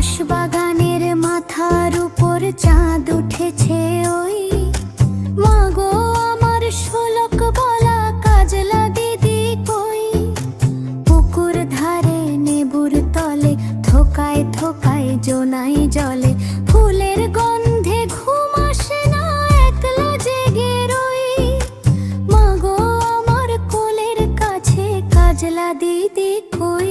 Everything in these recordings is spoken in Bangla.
বাঁশবাগানের মাথার উপর চাঁদ উঠেছে ওই মাগো আমার শোলক বলা কাজলা দিদি কই। পুকুর ধারে নেবুর তলে থোকায় থোকায় জোনাই জলে ফুলের গন্ধে ঘুম আসে না একলা জেগে রই। মাগো আমার কোলের কাছে কাজলা দিদি কই।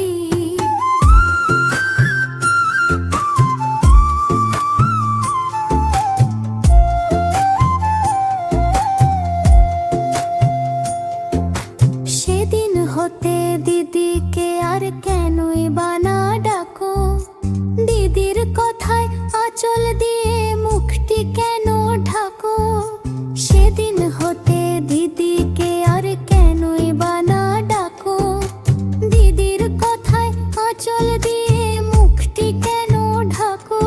সেদিন হতে দিদিকে আর কেনই বানা ডাকো, দিদির কথায় আঁচল দিয়ে মুখটি কেন ঢাকো। সেদিন হতে দিদিকে আর কেনই বানা ডাকো, দিদির কথায় আঁচল দিয়ে মুখটি কেন ঢাকো।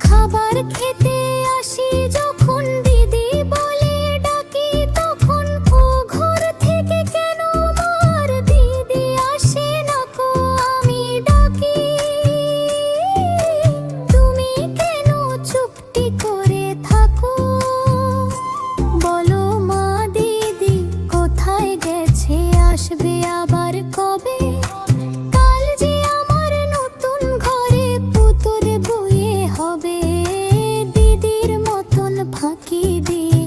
খাবার খেতে আসি যখন দিদি বলে ডাকি, তখন ও ঘর থেকে কেন আমার দিদি আসে না কো আমি ডাকি। তুমি কেন চুপটি করে থাকো, বলো মা দিদি কোথায় গেছে আসবে আবার কবে। কাল যে আমার নতুন ঘরে পুতুল বয়ে হবে, দিদির মতন ফাঁকি দিয়ে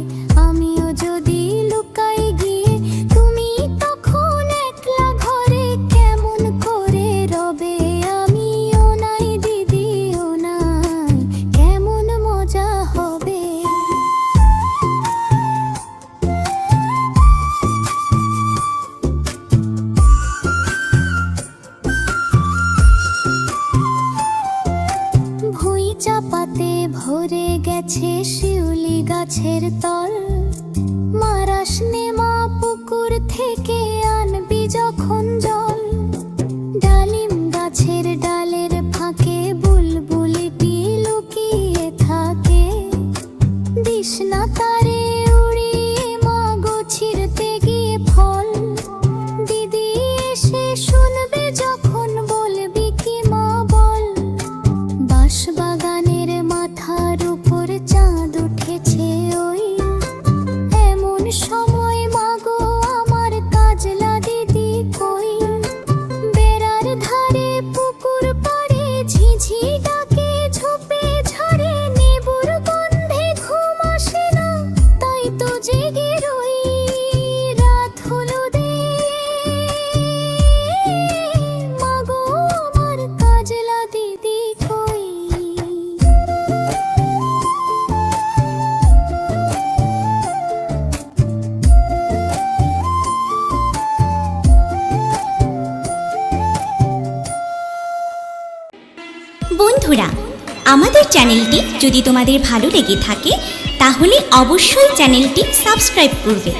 আমিও যদি লুকাই গিয়ে, তুমি তখন একলা ঘরে কেমন করে রবে। আমিও নাই দিদিও নাই, কেমন মজা হবে। ভুঁই চাপাতে ভরে গেছে শিউলি গাছের তল, মারাস নেমা পুকুর থেকে আনবি যখন জল। ডালিম গাছের ডালের ফাঁকে বুলবুলিটি লুকিয়ে থাকে, দিস না তারে উড়িয়ে মা গো ছিঁড়তে গিয়ে ফল। দিদি এসে শুনবে যখন বলবি কি মা বল। বাঁশবাগানের মাথার উপর চাঁদ উঠেছে ওই এমন সময় মাগো আমার কাজলা দিদি কই। বেড়ার ধারে পুকুর পাড়ে ঝিঝি ডাকে ঝোপে ঝাড়ে, নেবুর গন্ধে ঘুম আসে না তাই তো জেগে রই। রাত হলো দে মাগো আমার কাজলা দিদি কই। বন্ধুরা, আমাদের চ্যানেলটি যদি তোমাদের ভালো লেগে থাকে তাহলে অবশ্যই চ্যানেলটি সাবস্ক্রাইব করবে।